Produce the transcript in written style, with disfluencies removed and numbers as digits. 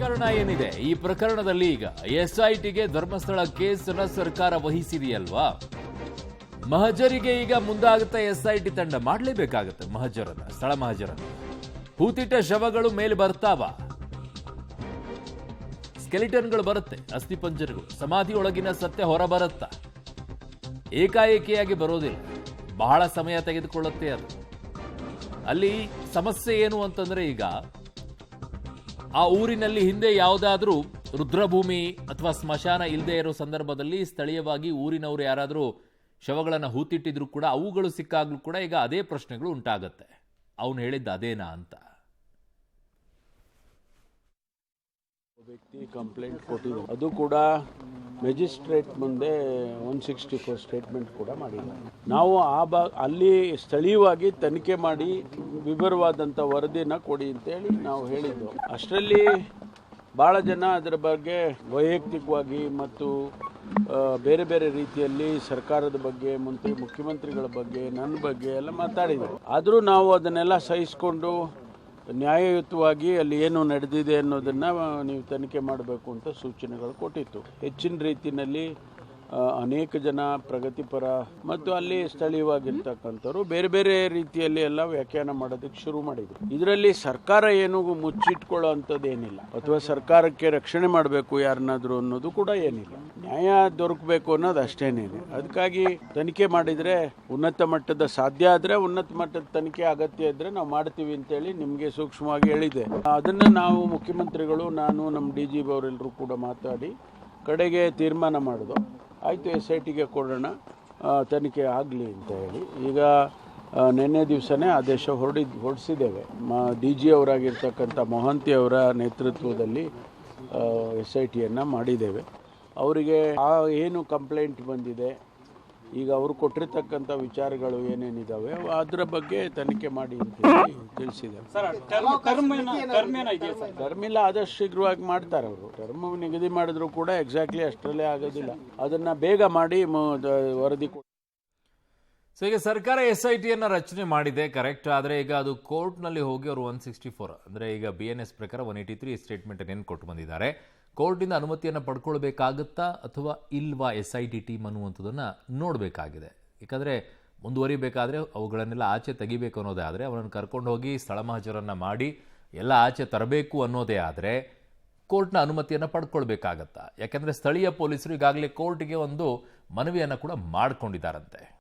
ಪ್ರಕರಣ ಏನಿದೆ ಈ ಪ್ರಕರಣದಲ್ಲಿ ಈಗ ಎಸ್ಐಟಿಗೆ ಧರ್ಮಸ್ಥಳ ಕೇಸನ್ನ ಸರ್ಕಾರ ವಹಿಸಿದೆಯಲ್ವಾ. ಮಹಜರಿಗೆ ಈಗ ಮುಂದಾಗುತ್ತೆ ಎಸ್ಐಟಿ ತಂಡ. ಮಾಡಲೇಬೇಕಾಗುತ್ತೆ ಮಹಜರನ್ನ, ಸ್ಥಳ ಮಹಜರನ್ನ. ಹೂತಿಟ್ಟ ಶವಗಳು ಮೇಲೆ ಬರ್ತಾವ, ಸ್ಕೆಲಿಟನ್ಗಳು ಬರುತ್ತೆ, ಅಸ್ಥಿಪಂಜರಗಳು, ಸಮಾಧಿ ಒಳಗಿನ ಸತ್ಯ ಹೊರ ಬರುತ್ತಾ. ಏಕಾಏಕಿಯಾಗಿ ಬರೋದಿಲ್ಲ, ಬಹಳ ಸಮಯ ತೆಗೆದುಕೊಳ್ಳುತ್ತೆ ಅದು. ಅಲ್ಲಿ ಸಮಸ್ಯೆ ಏನು ಅಂತಂದ್ರೆ, ಈಗ ಆ ಊರಿನಲ್ಲಿ ಹಿಂದೆ ಯಾವುದಾದ್ರೂ ರುದ್ರಭೂಮಿ ಅಥವಾ ಸ್ಮಶಾನ ಇಲ್ಲದೆ ಇರೋ ಸಂದರ್ಭದಲ್ಲಿ ಸ್ಥಳೀಯವಾಗಿ ಊರಿನವರು ಯಾರಾದರೂ ಶವಗಳನ್ನು ಹೂತಿಟ್ಟಿದ್ರು ಕೂಡ ಅವುಗಳು ಸಿಕ್ಕಾಗ್ಲೂ ಕೂಡ ಈಗ ಅದೇ ಪ್ರಶ್ನೆಗಳು ಉಂಟಾಗತ್ತೆ. ಅವನು ಹೇಳಿದ್ದ ಅದೇನಾ ಅಂತ. ವ್ಯಕ್ತಿ ಕಂಪ್ಲೇಂಟ್ ಕೊಟ್ಟಿದ್ರು, ಅದು ಕೂಡ ಮೆಜಿಸ್ಟ್ರೇಟ್ ಮುಂದೆ 164 ಸ್ಟೇಟ್ಮೆಂಟ್ ಕೂಡ ಮಾಡಿದ್ದಾರೆ. ನಾವು ಅಲ್ಲಿ ಸ್ಥಳೀಯವಾಗಿ ತನಿಖೆ ಮಾಡಿ ವಿವರವಾದಂಥ ವರದಿನ ಕೊಡಿ ಅಂತೇಳಿ ನಾವು ಹೇಳಿದ್ದು. ಅಷ್ಟರಲ್ಲಿ ಭಾಳ ಜನ ಅದರ ಬಗ್ಗೆ ವೈಯಕ್ತಿಕವಾಗಿ ಮತ್ತು ಬೇರೆ ಬೇರೆ ರೀತಿಯಲ್ಲಿ ಸರ್ಕಾರದ ಬಗ್ಗೆ, ಮುಖ್ಯಮಂತ್ರಿಗಳ ಬಗ್ಗೆ, ನನ್ನ ಬಗ್ಗೆ ಎಲ್ಲ ಮಾತಾಡಿದರು. ಆದರೂ ನಾವು ಅದನ್ನೆಲ್ಲ ಸಹಿಸಿಕೊಂಡು ನ್ಯಾಯಯುತವಾಗಿ ಅಲ್ಲಿ ಏನು ನಡೆದಿದೆ ಅನ್ನೋದನ್ನು ನೀವು ತನಿಖೆ ಮಾಡಬೇಕು ಅಂತ ಸೂಚನೆಗಳು ಕೊಟ್ಟಿತ್ತು. ಹೆಚ್ಚಿನ ರೀತಿಯಲ್ಲಿ ಅನೇಕ ಜನ ಪ್ರಗತಿಪರ ಮತ್ತು ಅಲ್ಲಿ ಸ್ಥಳೀಯವಾಗಿರ್ತಕ್ಕಂಥವ್ರು ಬೇರೆ ಬೇರೆ ರೀತಿಯಲ್ಲಿ ಎಲ್ಲ ವ್ಯಾಖ್ಯಾನ ಮಾಡೋದಕ್ಕೆ ಶುರು ಮಾಡಿದ್ರು. ಇದರಲ್ಲಿ ಸರ್ಕಾರ ಏನು ಮುಚ್ಚಿಟ್ಕೊಳ್ಳೋ ಅಂಥದ್ದು ಏನಿಲ್ಲ, ಅಥವಾ ಸರ್ಕಾರಕ್ಕೆ ರಕ್ಷಣೆ ಮಾಡಬೇಕು ಯಾರನ್ನಾದರೂ ಅನ್ನೋದು ಕೂಡ ಏನಿಲ್ಲ. ನ್ಯಾಯ ದೊರಕಬೇಕು ಅನ್ನೋದು ಅಷ್ಟೇನೇನೆ. ಅದಕ್ಕಾಗಿ ತನಿಖೆ ಮಾಡಿದರೆ ಉನ್ನತ ಮಟ್ಟದ ಸಾಧ್ಯ ಆದರೆ ಉನ್ನತ ಮಟ್ಟದ ತನಿಖೆ ಅಗತ್ಯ ಇದ್ದರೆ ನಾವು ಮಾಡ್ತೀವಿ ಅಂತೇಳಿ ನಿಮಗೆ ಸೂಕ್ಷ್ಮವಾಗಿ ಹೇಳಿದೆ. ಅದನ್ನು ನಾವು ಮುಖ್ಯಮಂತ್ರಿಗಳು, ನಾನು, ನಮ್ಮ DG ಅವರೆಲ್ಲರೂ ಕೂಡ ಮಾತಾಡಿ ಕಡೆಗೆ ತೀರ್ಮಾನ ಮಾಡೋದು. ಆಯಿತು, SITಗೆ ಕೊಡೋಣ, ತನಿಖೆ ಆಗಲಿ ಅಂತ ಹೇಳಿ ಈಗ ನಿನ್ನೆ ದಿವಸನೇ ಆದೇಶ ಹೊರಡಿಸಿದ್ದೇವೆ. DG ಅವರಾಗಿರ್ತಕ್ಕಂಥ ಮೊಹಂತಿ ಅವರ ನೇತೃತ್ವದಲ್ಲಿ SITಯನ್ನು ಮಾಡಿದ್ದೇವೆ. ಅವರಿಗೆ ಏನು ಕಂಪ್ಲೇಂಟ್ ಬಂದಿದೆ, ಈಗ ಅವರು ಕೊಟ್ಟಿರ್ತಕ್ಕಂಥ ವಿಚಾರಗಳು ಏನೇನಿದ್ದಾವೆ ಅದರ ಬಗ್ಗೆ ತನಿಖೆ ಮಾಡಿ ಅಂತ ತಿಳಿಸಿದ್ದಾರೆ. ಟರ್ಮಿಲ್ಲ, ಆದಷ್ಟು ಶೀಘ್ರವಾಗಿ ಮಾಡ್ತಾರೆ ಅವರು. ಟರ್ಮ್ ನಿಗದಿ ಮಾಡಿದ್ರು ಕೂಡ ಎಕ್ಸಾಕ್ಟ್ಲಿ ಅಷ್ಟರಲ್ಲೇ ಆಗೋದಿಲ್ಲ, ಅದನ್ನು ಬೇಗ ಮಾಡಿ ವರದಿ ಕೊಡಿ. ಸೊ ಈಗ ಸರ್ಕಾರ SITಯನ್ನು ರಚನೆ ಮಾಡಿದೆ, ಕರೆಕ್ಟ್. ಆದರೆ ಈಗ ಅದು ಕೋರ್ಟ್ನಲ್ಲಿ ಹೋಗಿ ಅವರು 164 ಅಂದರೆ ಈಗ BNS ಪ್ರಕಾರ 183 ಸ್ಟೇಟ್ಮೆಂಟ್ ಏನು ಕೊಟ್ಟು ಬಂದಿದ್ದಾರೆ. ಕೋರ್ಟಿಂದ ಅನುಮತಿಯನ್ನು ಪಡ್ಕೊಳ್ಬೇಕಾಗುತ್ತಾ ಅಥವಾ ಇಲ್ವಾ SIT ಟೀಮ್ ಅನ್ನುವಂಥದ್ದನ್ನು ನೋಡಬೇಕಾಗಿದೆ. ಯಾಕಂದರೆ ಮುಂದುವರಿಬೇಕಾದ್ರೆ ಅವುಗಳನ್ನೆಲ್ಲ ಆಚೆ ತೆಗಿಬೇಕು ಅನ್ನೋದೇ ಆದರೆ, ಅವರನ್ನು ಕರ್ಕೊಂಡು ಹೋಗಿ ಸ್ಥಳ ಮಹಜರನ್ನು ಮಾಡಿ ಎಲ್ಲ ಆಚೆ ತರಬೇಕು ಅನ್ನೋದೇ ಆದರೆ ಕೋರ್ಟ್ನ ಅನುಮತಿಯನ್ನು ಪಡ್ಕೊಳ್ಬೇಕಾಗತ್ತಾ. ಯಾಕೆಂದರೆ ಸ್ಥಳೀಯ ಪೊಲೀಸರು ಈಗಾಗಲೇ ಕೋರ್ಟ್ಗೆ ಒಂದು ಮನವಿಯನ್ನು ಕೂಡ ಮಾಡಿಕೊಂಡಿದ್ದಾರಂತೆ.